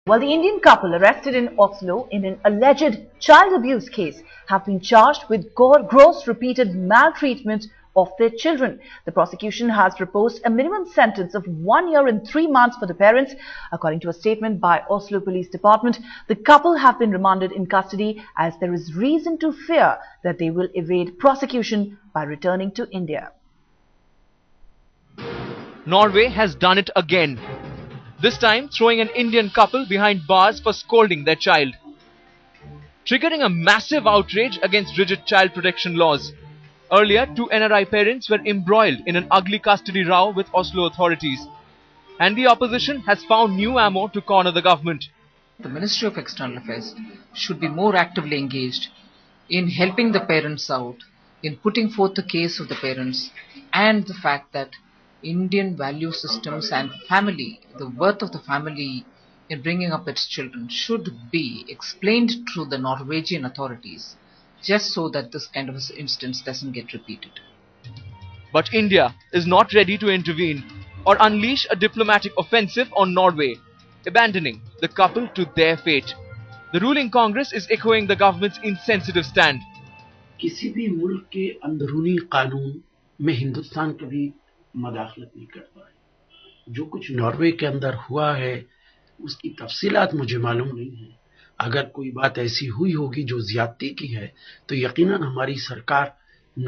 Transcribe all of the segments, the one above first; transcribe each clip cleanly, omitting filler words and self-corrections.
Well, the Indian couple arrested in Oslo in an alleged child abuse case have been charged with gross repeated maltreatment of their children. The prosecution has proposed a minimum sentence of 1 year and 3 months for the parents. According to a statement by Oslo Police Department, the couple have been remanded in custody as there is reason to fear that they will evade prosecution by returning to India. Norway has done it again. This time throwing an Indian couple behind bars for scolding their child, triggering a massive outrage against rigid child protection laws. Earlier, 2 NRI parents were embroiled in an ugly custody row with Oslo authorities, and the opposition has found new ammo to corner the government. The Ministry of External Affairs should be more actively engaged in helping the parents out, in putting forth the case of the parents, and the fact that Indian value systems and family, the worth of the family in bringing up its children should be explained to the Norwegian authorities, just so that this kind of instance doesn't get repeated. But India is not ready to intervene or unleash a diplomatic offensive on Norway, abandoning the couple to their fate. The ruling Congress is echoing the government's insensitive stand. किसी भी मुल्क के अंदरूनी कानून में हिंदुस्तान कभी मदाखलत नहीं करता है। जो कुछ नॉर्वे के अंदर हुआ है उसकी तफसीलात मुझे मालूम नहीं है। अगर कोई बात ऐसी हुई होगी जो ज्यादती की है तो यकीनन हमारी सरकार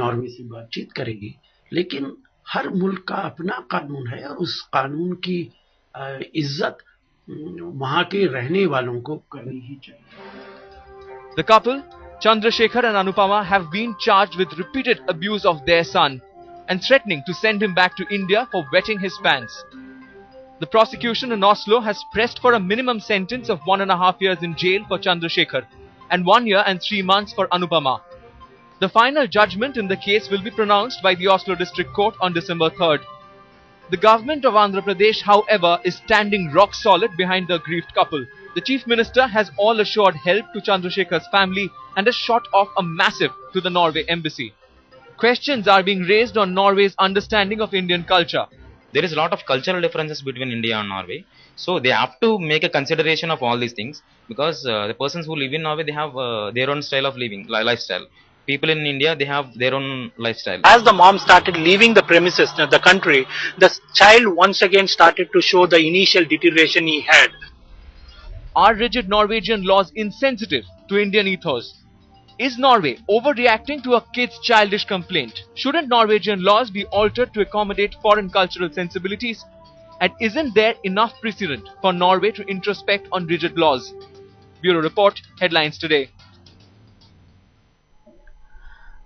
नॉर्वे से बातचीत करेगी, लेकिन हर मुल्क का अपना कानून है और उस कानून की इज्जत वहां के रहने वालों को करनी ही चाहिए। The couple, Chandrasekhar and Anupama, have been charged with repeated abuse of their son and threatening to send him back to India for wetting his pants. The prosecution in Oslo has pressed for a minimum sentence of 1.5 years in jail for Chandrasekhar and 1 year and 3 months for Anupama. The final judgment in the case will be pronounced by the Oslo District Court on December 3rd. The government of Andhra Pradesh, however, is standing rock solid behind the aggrieved couple. The Chief Minister has all assured help to Chandrasekhar's family and has shot off a massive to the Norway embassy. Questions are being raised on Norway's understanding of Indian culture. There is a lot of cultural differences between India and Norway, so they have to make a consideration of all these things, because the persons who live in Norway, they have their own style of living, lifestyle. People in India, they have their own lifestyle. As the mom started leaving the premises, the country, the child once again started to show the initial deterioration he had. Are rigid Norwegian laws insensitive to Indian ethos? Is Norway overreacting to a kid's childish complaint? Shouldn't Norwegian laws be altered to accommodate foreign cultural sensibilities? And isn't there enough precedent for Norway to introspect on rigid laws? Bureau Report, Headlines Today.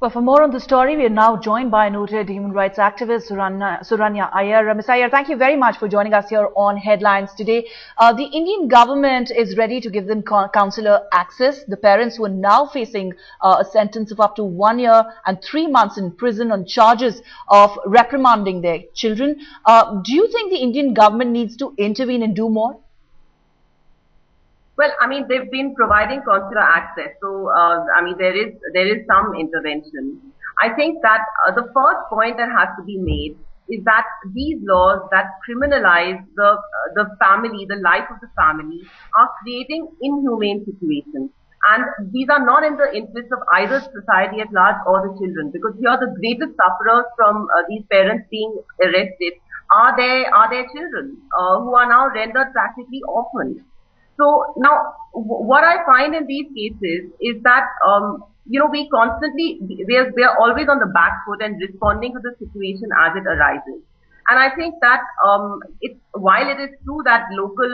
Well, for more on the story, we are now joined by noted human rights activist Suranya Iyer. Ms. Iyer, thank you very much for joining us here on Headlines Today. The Indian government is ready to give them consular access. The parents who are now facing a sentence of up to 1 year and 3 months in prison on charges of reprimanding their children. Do you think the Indian government needs to intervene and do more? Well, I mean, they've been providing consular access, so I mean, there is some intervention. I think that the first point that has to be made is that these laws that criminalize the family, the life of the family, are creating inhumane situations, and these are not in the interest of either society at large or the children, because here the greatest sufferers from these parents being arrested are their children, who are now rendered practically orphans. So now, what I find in these cases is that, we are always on the back foot and responding to the situation as it arises. And I think that, while it is true that local,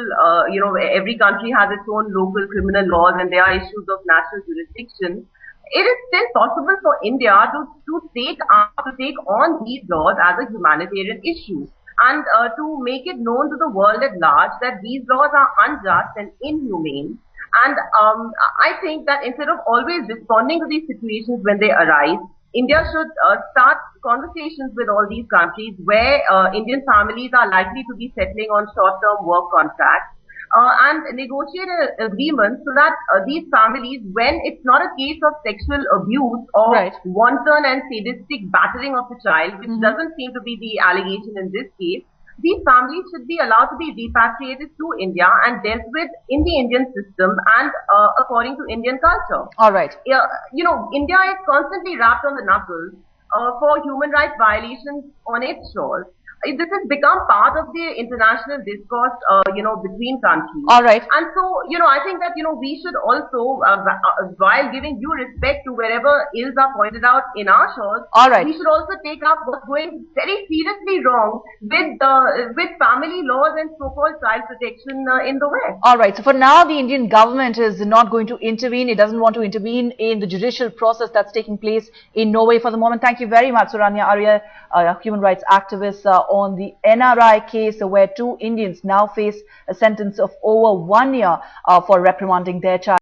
every country has its own local criminal laws and there are issues of national jurisdiction, it is still possible for India to take on these laws as a humanitarian issue, and to make it known to the world at large that these laws are unjust and inhumane. And I think that instead of always responding to these situations when they arise, India should start conversations with all these countries where Indian families are likely to be settling on short-term work contracts, and negotiate an agreement so that these families, when it's not a case of sexual abuse or wanton and sadistic battering of the child, which doesn't seem to be the allegation in this case, these families should be allowed to be repatriated to India and dealt with in the Indian system and according to Indian culture. All right. India is constantly wrapped on the knuckles for human rights violations on its shores. This has become part of the international discourse, between countries. All right. And so, I think that, we should also, while giving due respect to wherever ills are pointed out in our shores, All right. we should also take up what's going very seriously wrong with family laws and so-called child protection in the West. All right. So for now, the Indian government is not going to intervene. It doesn't want to intervene in the judicial process that's taking place in Norway for the moment. Thank you very much, Suranya Arya, human rights activist, on the NRI case where 2 Indians now face a sentence of over 1 year for reprimanding their child.